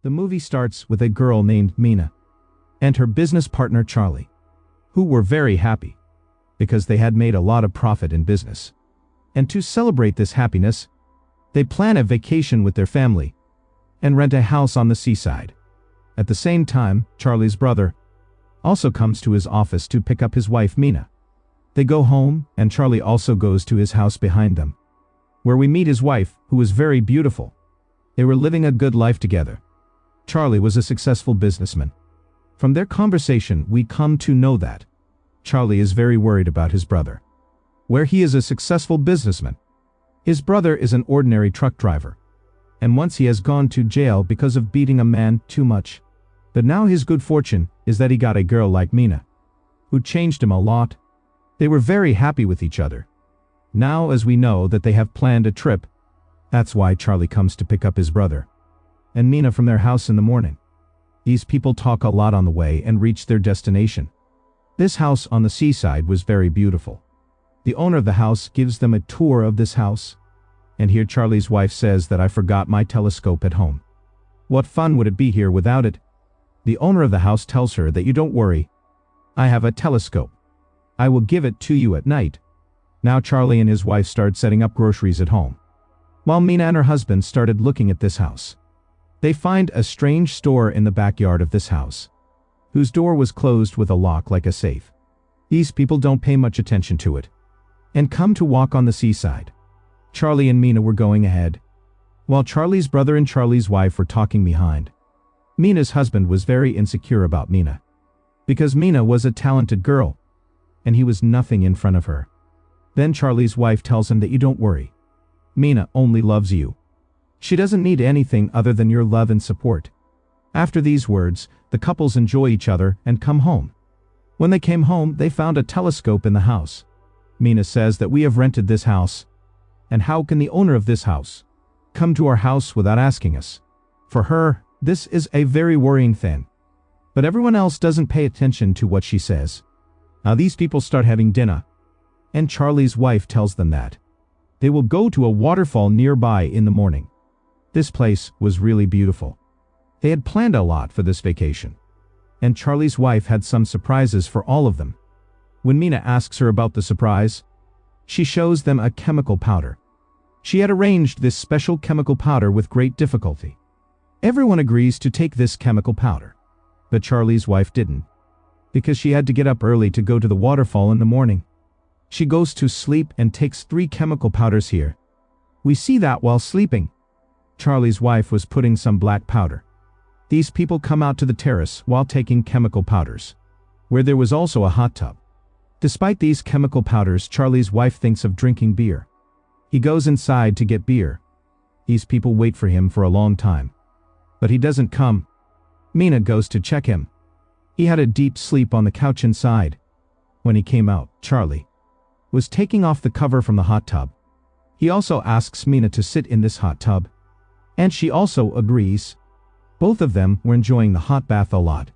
The movie starts with a girl named Mina and her business partner Charlie, who were very happy because they had made a lot of profit in business. And to celebrate this happiness, they plan a vacation with their family and rent a house on the seaside. At the same time, Charlie's brother also comes to his office to pick up his wife Mina. They go home, and Charlie also goes to his house behind them, where we meet his wife, who was very beautiful. They were living a good life together. Charlie was a successful businessman. From their conversation, we come to know that Charlie is very worried about his brother, where he is a successful businessman. His brother is an ordinary truck driver, and once he has gone to jail because of beating a man too much. But now his good fortune is that he got a girl like Mina, who changed him a lot. They were very happy with each other. Now, as we know that they have planned a trip, that's why Charlie comes to pick up his brother and Mina from their house in the morning. These people talk a lot on the way and reach their destination. This house on the seaside was very beautiful. The owner of the house gives them a tour of this house, and here Charlie's wife says that I forgot my telescope at home. What fun would it be here without it? The owner of the house tells her that you don't worry, I have a telescope. I will give it to you at night. Now Charlie and his wife start setting up groceries at home, while Mina and her husband started looking at this house. They find a strange store in the backyard of this house, whose door was closed with a lock like a safe. These people don't pay much attention to it, and come to walk on the seaside. Charlie and Mina were going ahead, while Charlie's brother and Charlie's wife were talking behind. Mina's husband was very insecure about Mina, because Mina was a talented girl, and he was nothing in front of her. Then Charlie's wife tells him that you don't worry. Mina only loves you. She doesn't need anything other than your love and support. After these words, the couples enjoy each other and come home. When they came home, they found a telescope in the house. Mina says that we have rented this house, and how can the owner of this house come to our house without asking us? For her, this is a very worrying thing. But everyone else doesn't pay attention to what she says. Now these people start having dinner, and Charlie's wife tells them that they will go to a waterfall nearby in the morning. This place was really beautiful. They had planned a lot for this vacation, and Charlie's wife had some surprises for all of them. When Mina asks her about the surprise, she shows them a chemical powder. She had arranged this special chemical powder with great difficulty. Everyone agrees to take this chemical powder, but Charlie's wife didn't, because she had to get up early to go to the waterfall in the morning. She goes to sleep and takes 3 chemical powders here. We see that while sleeping, Charlie's wife was putting some black powder. These people come out to the terrace while taking chemical powders, where there was also a hot tub. Despite these chemical powders, Charlie's wife thinks of drinking beer. He goes inside to get beer. These people wait for him for a long time, but he doesn't come. Mina goes to check him. He had a deep sleep on the couch inside. When he came out, Charlie was taking off the cover from the hot tub. He also asks Mina to sit in this hot tub, and she also agrees. Both of them were enjoying the hot bath a lot,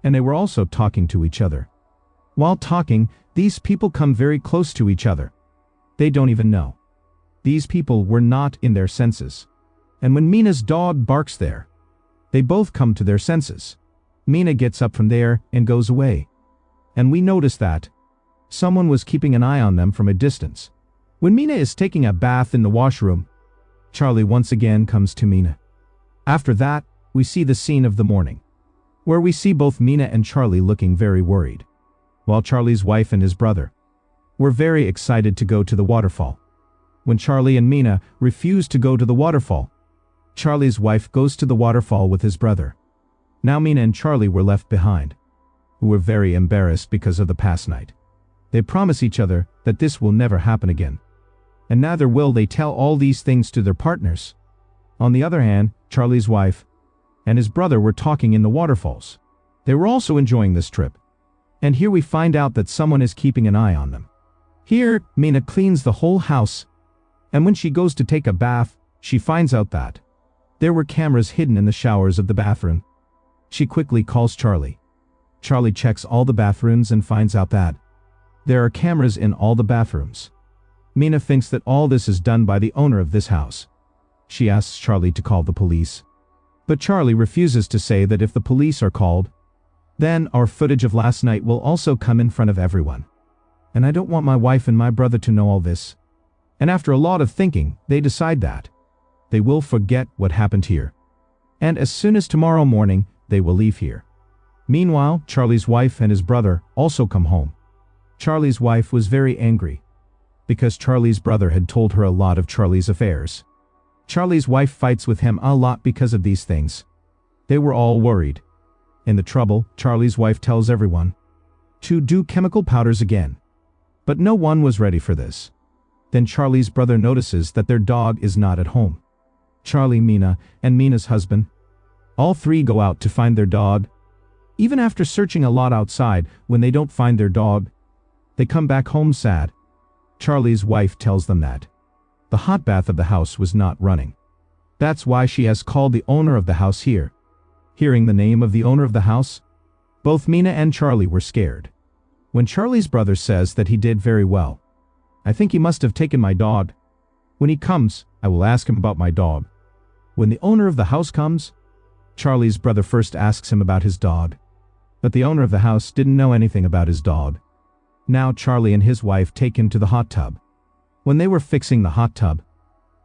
and they were also talking to each other. While talking, these people come very close to each other. They don't even know. These people were not in their senses. And when Mina's dog barks there, they both come to their senses. Mina gets up from there and goes away. And we notice that someone was keeping an eye on them from a distance. When Mina is taking a bath in the washroom, Charlie once again comes to Mina. After that, we see the scene of the morning, where we see both Mina and Charlie looking very worried, while Charlie's wife and his brother were very excited to go to the waterfall. When Charlie and Mina refuse to go to the waterfall, Charlie's wife goes to the waterfall with his brother. Now Mina and Charlie were left behind, who were very embarrassed because of the past night. They promise each other that this will never happen again, and neither will they tell all these things to their partners. On the other hand, Charlie's wife and his brother were talking in the waterfalls. They were also enjoying this trip, and here we find out that someone is keeping an eye on them. Here, Mina cleans the whole house, and when she goes to take a bath, she finds out that there were cameras hidden in the showers of the bathroom. She quickly calls Charlie. Charlie checks all the bathrooms and finds out that there are cameras in all the bathrooms. Mina thinks that all this is done by the owner of this house. She asks Charlie to call the police. But Charlie refuses to say that if the police are called, then our footage of last night will also come in front of everyone. And I don't want my wife and my brother to know all this. And after a lot of thinking, they decide that they will forget what happened here. And as soon as tomorrow morning, they will leave here. Meanwhile, Charlie's wife and his brother also come home. Charlie's wife was very angry because Charlie's brother had told her a lot of Charlie's affairs. Charlie's wife fights with him a lot because of these things. They were all worried. In the trouble, Charlie's wife tells everyone to do chemical powders again. But no one was ready for this. Then Charlie's brother notices that their dog is not at home. Charlie, Mina, and Mina's husband, all three go out to find their dog. Even after searching a lot outside, when they don't find their dog, they come back home sad. Charlie's wife tells them that the hot bath of the house was not running. That's why she has called the owner of the house here. Hearing the name of the owner of the house, both Mina and Charlie were scared. When Charlie's brother says that he did very well, I think he must have taken my dog. When he comes, I will ask him about my dog. When the owner of the house comes, Charlie's brother first asks him about his dog. But the owner of the house didn't know anything about his dog. Now Charlie and his wife take him to the hot tub. When they were fixing the hot tub,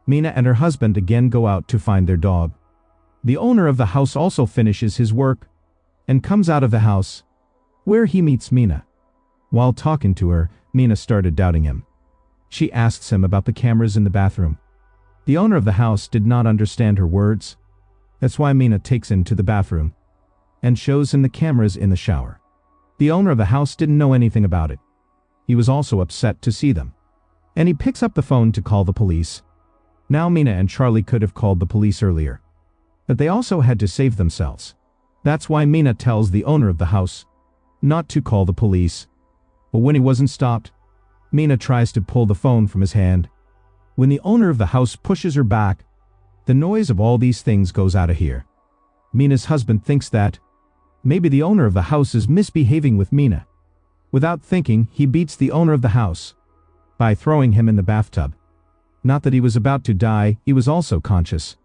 Mina and her husband again go out to find their dog. The owner of the house also finishes his work and comes out of the house, where he meets Mina. While talking to her, Mina started doubting him. She asks him about the cameras in the bathroom. The owner of the house did not understand her words. That's why Mina takes him to the bathroom and shows him the cameras in the shower. The owner of the house didn't know anything about it. He was also upset to see them. And he picks up the phone to call the police. Now Mina and Charlie could have called the police earlier, but they also had to save themselves. That's why Mina tells the owner of the house not to call the police. But when he wasn't stopped, Mina tries to pull the phone from his hand. When the owner of the house pushes her back, the noise of all these things goes out of here. Mina's husband thinks that maybe the owner of the house is misbehaving with Mina. Without thinking, he beats the owner of the house by throwing him in the bathtub. Not that he was about to die, he was also conscious.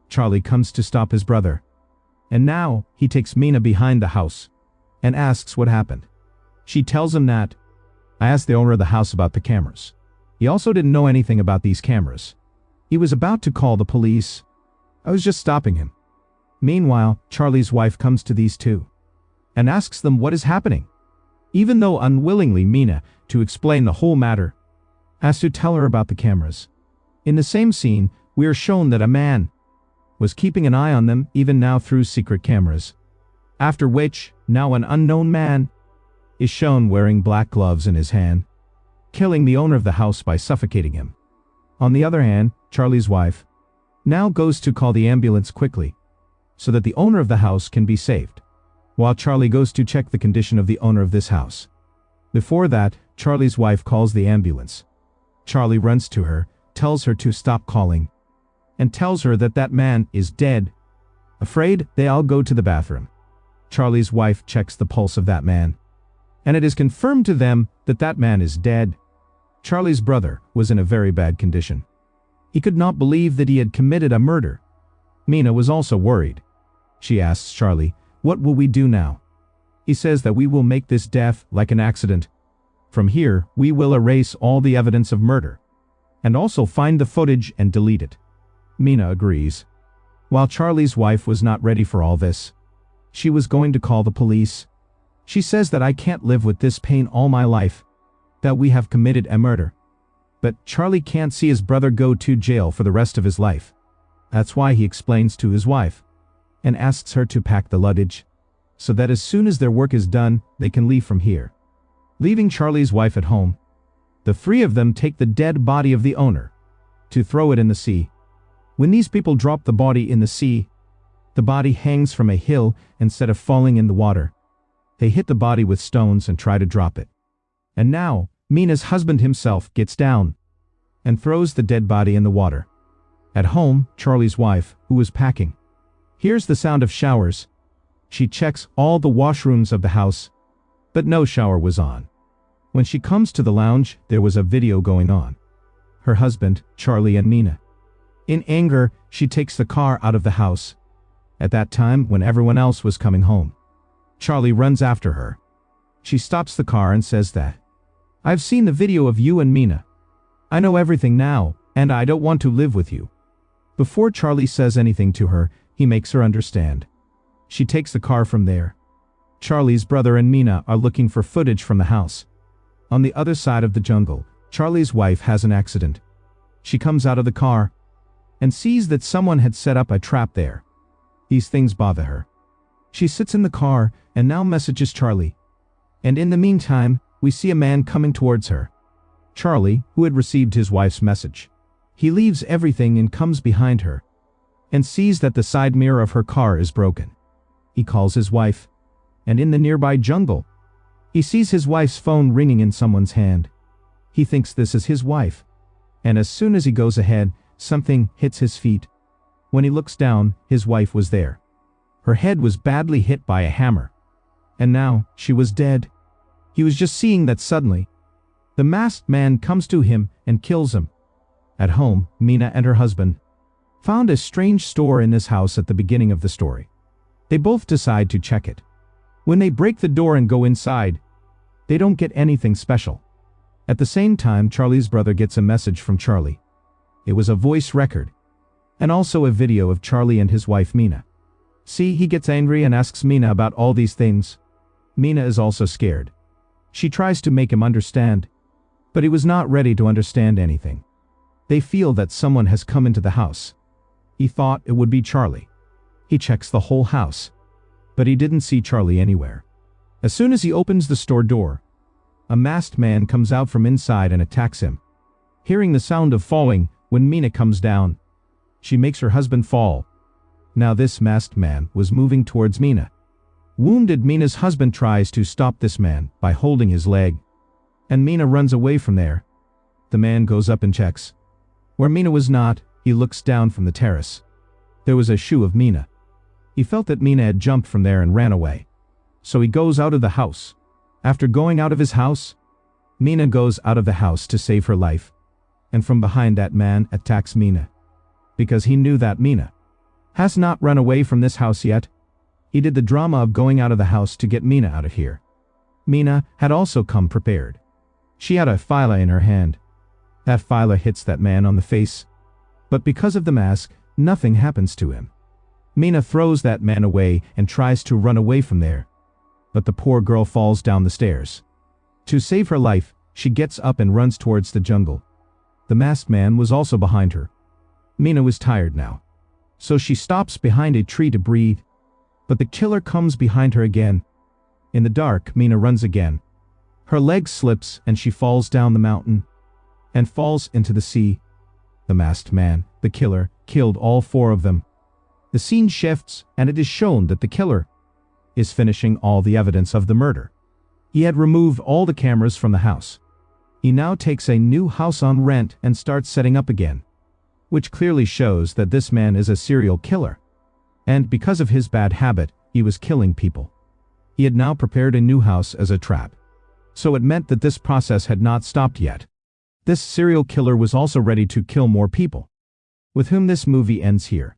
Charlie comes to stop his brother. And now, he takes Mina behind the house and asks what happened. She tells him that I asked the owner of the house about the cameras. He also didn't know anything about these cameras. He was about to call the police. I was just stopping him. Meanwhile, Charlie's wife comes to these two and asks them what is happening. Even though unwillingly, Mina, to explain the whole matter, has to tell her about the cameras. In the same scene, we are shown that a man was keeping an eye on them even now through secret cameras. After which, now an unknown man is shown wearing black gloves in his hand, killing the owner of the house by suffocating him. On the other hand, Charlie's wife now goes to call the ambulance quickly so that the owner of the house can be saved, while Charlie goes to check the condition of the owner of this house. Before that, Charlie's wife calls the ambulance. Charlie runs to her, tells her to stop calling, and tells her that that man is dead. Afraid, they all go to the bathroom. Charlie's wife checks the pulse of that man, and it is confirmed to them that that man is dead. Charlie's brother was in a very bad condition. He could not believe that he had committed a murder. Mina was also worried. She asks Charlie, "What will we do now?" He says that we will make this death like an accident. From here, we will erase all the evidence of murder, and also find the footage and delete it. Mina agrees. While Charlie's wife was not ready for all this, she was going to call the police. She says that I can't live with this pain all my life, that we have committed a murder. But Charlie can't see his brother go to jail for the rest of his life. That's why he explains to his wife and asks her to pack the luggage so that as soon as their work is done, they can leave from here. Leaving Charlie's wife at home, the three of them take the dead body of the owner to throw it in the sea. When these people drop the body in the sea, the body hangs from a hill instead of falling in the water. They hit the body with stones and try to drop it. And now, Mina's husband himself gets down and throws the dead body in the water. At home, Charlie's wife, who was packing, hears the sound of showers. She checks all the washrooms of the house, but no shower was on. When she comes to the lounge, there was a video going on. Her husband, Charlie, and Mina. In anger, she takes the car out of the house At that time, when everyone else was coming home, Charlie runs after her. She stops the car and says that, "I've seen the video of you and Mina. I know everything now, and I don't want to live with you." Before Charlie says anything to her, he makes her understand. She takes the car from there. Charlie's brother and Mina are looking for footage from the house. On the other side of the jungle, Charlie's wife has an accident. She comes out of the car and sees that someone had set up a trap there. These things bother her. She sits in the car and now messages Charlie. And in the meantime, we see a man coming towards her. Charlie, who had received his wife's message. He leaves everything and comes behind her and sees that the side mirror of her car is broken. He calls his wife, and in the nearby jungle, he sees his wife's phone ringing in someone's hand. He thinks this is his wife, and as soon as he goes ahead, something hits his feet. When he looks down, his wife was there. Her head was badly hit by a hammer, and now she was dead. He was just seeing that suddenly, the masked man comes to him and kills him. At home, Mina and her husband found a strange store in this house at the beginning of the story. They both decide to check it. When they break the door and go inside, they don't get anything special. At the same time, Charlie's brother gets a message from Charlie. It was a voice record, and also a video of Charlie and his wife Mina. See, he gets angry and asks Mina about all these things. Mina is also scared. She tries to make him understand, but he was not ready to understand anything. They feel that someone has come into the house. He thought it would be Charlie. He checks the whole house, but he didn't see Charlie anywhere. As soon as he opens the store door, a masked man comes out from inside and attacks him. Hearing the sound of falling, when Mina comes down, she makes her husband fall. Now this masked man was moving towards Mina. Wounded, Mina's husband tries to stop this man by holding his leg, and Mina runs away from there. The man goes up and checks. Where Mina was not, he looks down from the terrace. There was a shoe of Mina. He felt that Mina had jumped from there and ran away. So he goes out of the house. After going out of his house, Mina goes out of the house to save her life. And from behind, that man attacks Mina. Because he knew that Mina has not run away from this house yet. He did the drama of going out of the house to get Mina out of here. Mina had also come prepared. She had a file in her hand. That file hits that man on the face. But because of the mask, nothing happens to him. Mina throws that man away and tries to run away from there. But the poor girl falls down the stairs. To save her life, she gets up and runs towards the jungle. The masked man was also behind her. Mina was tired now, so she stops behind a tree to breathe. But the killer comes behind her again. In the dark, Mina runs again. Her leg slips and she falls down the mountain and falls into the sea. The masked man, the killer, killed all four of them. The scene shifts and it is shown that the killer is finishing all the evidence of the murder. He had removed all the cameras from the house. He now takes a new house on rent and starts setting up again, which clearly shows that this man is a serial killer. And because of his bad habit, he was killing people. He had now prepared a new house as a trap. So it meant that this process had not stopped yet. This serial killer was also ready to kill more people. With whom this movie ends here.